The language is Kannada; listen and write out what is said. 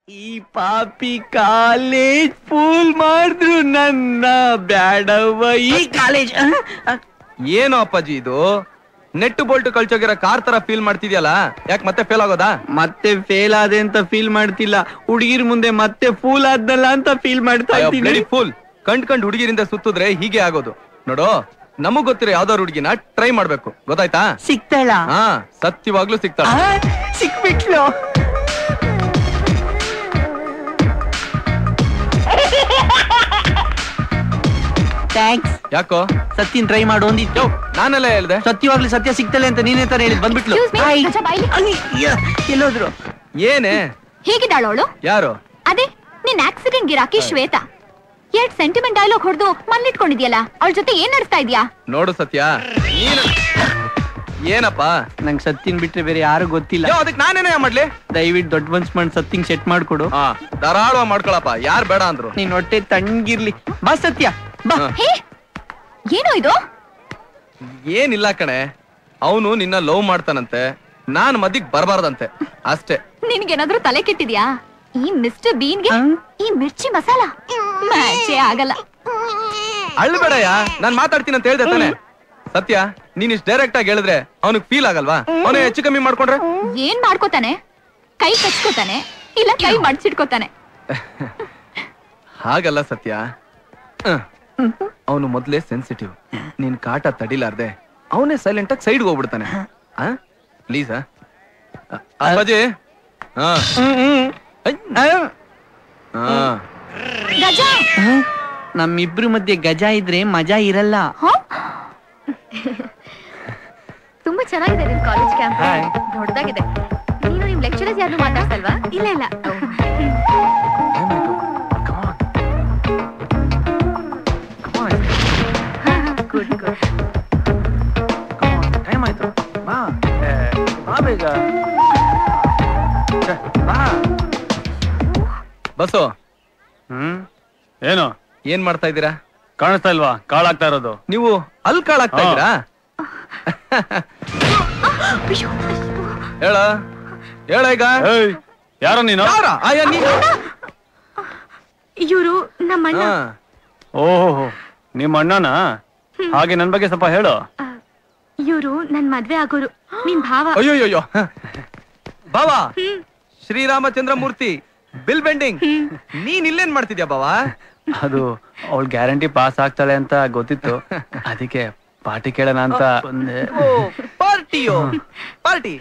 ಈ ಪಾಪಿ ಕಾಲೇಜ್ ಫೂಲ್ ಮಾಡಿದ್ರು ನನ್ನ ಬ್ಯಾಡವ್ವ ಈ ಕಾಲೇಜ್. ಏನು ಅಪ್ಪಾಜಿ ಇದು ನೆಟ್ಟು ಬೋಲ್ಟ್ ಕಳ್ಚೋಗಿರೋ ಕಾರ್ ತರ ಫೀಲ್ ಮಾಡ್ತಿದ್ಯಲ್ಲ, ಯಾಕೆ ಮತ್ತೆ ಫೇಲ್ ಆಗೋದಾ? ಮತ್ತೆ ಫೇಲ್ ಆದೆ ಅಂತ ಫೀಲ್ ಮಾಡ್ತಿಲ್ಲ, ಹುಡುಗಿರ್ ಮುಂದೆ ಮತ್ತೆ ಫೂಲ್ ಆದ್ನಲ್ಲ ಅಂತ ಫೀಲ್ ಮಾಡ್ತಾ ಇದ್ದೀನಿ. ಫೂಲ್ ಕಂಡ್ ಹುಡುಗಿರಿಂದ ಸುತ್ತಿದ್ರೆ ಹೀಗೆ ಆಗೋದು ನೋಡು. ನಮಗ್ ಗೊತ್ತಿರೋ ಯಾವ್ದಾದ್ರು ಹುಡುಗಿನ ಟ್ರೈ ಮಾಡ್ಬೇಕು, ಗೊತ್ತಾಯ್ತಾ? ಸಿಕ್ತಾಳ? ಹಾ, ಸತ್ಯವಾಗ್ಲೂ ಸಿಕ್ತಾಳ. ಸಿಕ್ಬಿಟ್ಲು. ಥ್ಯಾಂಕ್ಸ್. ಯಾಕೋ ಸತ್ಯನ್ ಟ್ರೈ ಮಾಡು ಅಂದಿದ್ದು. ನಾನೆಲ್ಲ ಹೇಳ್ದೆ ಸತ್ಯವಾಗ್ಲಿ ಸತ್ಯ ಸಿಗ್ತಲೆ ಅಂತ ನೀನೇ ತರ ಹೇಳಿ ಬಂದ್ಬಿಟ್ಲು. ಎಲ್ಲೋದ್ರು? ಏನೇ ಹೇಗಿದ್ದಾಳವಳು? ಯಾರು? ಅದೇ ನಿನ್ ಆಕ್ಸಿಡೆಂಟ್ ಗಿರಾಕಿ ಶ್ವೇತಾ. 2 ಸೆಂಟಿಮೆಂಟ್ ಡೈಲಾಗ್ ಹೊಡೆದು ಮಲ್ಲಿಟ್ಕೊಂಡಿದ್ಯಲ್ಲ, ಅವಳ ಜೊತೆ ಏನ್ ನಡೆಸ್ತಾ ಇದ್ಯಾ? ನೋಡು ಸತ್ಯ, ಏನಪ್ಪಾ ನಂಗೆ ಸತ್ಯನ್ ಬಿಟ್ರೆ ಬೇರೆ ಯಾರು ಗೊತ್ತಿಲ್ಲ. ಅದಕ್ಕೆ ನಾನೇನೇ ಮಾಡ್ಲಿ? ದಯವಿಟ್ಟು ದೊಡ್ಡ ಮನ್ಸ್ ಮಾಡಿ ಸತ್ಯಂಗ್ ಸೆಟ್ ಮಾಡ್ಕೊಡು. ಧಾರಾಳ ಮಾಡ್ಕೊಳಪ್ಪ, ಯಾರು ಬೇಡ ಅಂದ್ರು. ನೀನ್ ಹೊಟ್ಟೆ ತಣ್ಣಗಿರ್ಲಿ. ಬಾ ಸತ್ಯ ಬಾ. ಹೇ, ಏನೋ ಇದು? ಏನಿಲ್ಲ ಕಣೆ, ಅವನು ನಿನ್ನ ಲವ್ ಮಾಡ್ತಾನಂತೆ, ನಾನ್ ಮದ್ದಿಗ್ ಬರಬಾರ್ದಂತೆ ಅಷ್ಟೇ. ನಿನ್ಗೇನಾದ್ರೂ ತಲೆ ಕೆಟ್ಟಿದ್ಯಾ? ಈ ಮಿಸ್ಟರ್ ಬೀನ್ಗೆ ಈ ಮಿರ್ಚಿ ಮಸಾಲ ಮ್ಯಾಚೇ ಆಗಲ್ಲ. ಅಳ್ಬೇಡಯ್ಯ, ನಾನ್ ಮಾತಾಡ್ತೀನಿ ಅಂತ ಹೇಳ್ದೆ ತಾನೆ. ಸತ್ಯ, ನೀನ್ ಇಷ್ಟ ಡೈರೆಕ್ಟ್ ಆಗಿ ಹೇಳಿದ್ರೆ ಅವನಿಗೆ ಫೀಲ್ ಆಗಲ್ವಾ? ಅವನು ಹೆಚ್ಚು ಕಮ್ಮಿ ಮಾಡ್ಕೊಂಡ್ರೆ ಏನ್ ಮಾಡ್ಕೋತಾನೆ? ಕೈ ಕಚ್ಕೋತಾನೆ, ಇಲ್ಲ ಕೈ ಮಡ್ಚಿಟ್ಕೋತಾನೆ. ಹಾಗಲ್ಲ ಸತ್ಯ, ಅವನು ಮೊದ್ಲೇ ಸೆನ್ಸಿಟಿವ್. ನೀನ್ ಕಾಟ ತಡಿಲಾರ್ದೆ ಅವನೇ ಸೈಲೆಂಟ್ ಆಗಿ ಸೈಡ್ ಹೋಗ್ಬಿಡ್ತಾನೆ. ಪ್ಲೀಸ್ ಅಪ್ಪಾಜಿ. ಗಜ, ನಮ್ಮಿಬ್ರು ಮಧ್ಯೆ ಗಜ ಇದ್ರೆ ಮಜಾ ಇರಲ್ಲ. ತುಂಬಾ ಚೆನ್ನಾಗಿದೆ ನಿಮ್ ಕಾಲೇಜ್ ಕ್ಯಾಂಪಸ್, ದೊಡ್ಡದಾಗಿದೆ. ನೀನು ನಿಮ್ ಲೆಕ್ಚರರ್ಸ್ ಯಾರು ಮಾತಾಡ್ಸಲ್ವಾ? ಇಲ್ಲ ಇಲ್ಲ. Good good. ಟೈಮ್ ಆಯ್ತು, ಬಾ ಬಾ ಬೇಗ. ಬಸ್ಸು, ಏನು ಏನ್ ಮಾಡ್ತಾ ಇದ್ದೀರಾ? ಕಾಣಿಸ್ತಾ ಇಲ್ವಾ? ಕಾಳಾಗ್ತಾ ಇರೋದು. ನೀವು ಅಲ್ಲಿ ಕಾಳಾಗ್ತಾ ಇದ್ದೀರಾ? ಹೇಳ ಹೇಳ ಈಗ. ಯಾರೋ ನೀನು? ಇವರು ನಮ್ಮ ಅಣ್ಣ. ಓಹೋ, ನಿಮ್ಮ ಅಣ್ಣನ? ಹಾಗೆ ನನ್ ಬಗ್ಗೆ ಸ್ವಲ್ಪ ಹೇಳು. ಇವರು ನನ್ ಮದ್ವೆ ಆಗೋರು, ನಿನ್ ಭಾವ. ಅಯ್ಯೋಯ್ಯೋ, ಬಾವ ಶ್ರೀರಾಮಚಂದ್ರ ಮೂರ್ತಿ ಬಿಲ್ ಬೆಂಡಿಂಗ್. ನೀನ್ ಇಲ್ಲೇನ್ ಮಾಡ್ತಿದ್ಯಾ ಬಾವ? ಅದು ಅವಳು ಗ್ಯಾರಂಟಿ ಪಾಸ್ ಆಗ್ತಾಳೆ ಅಂತ ಗೊತ್ತಿತ್ತು, ಅದಕ್ಕೆ ಪಾರ್ಟಿ ಕೇಳೋಣ ಅಂತ. ಪಾರ್ಟಿಯೋ ಪಾರ್ಟಿ?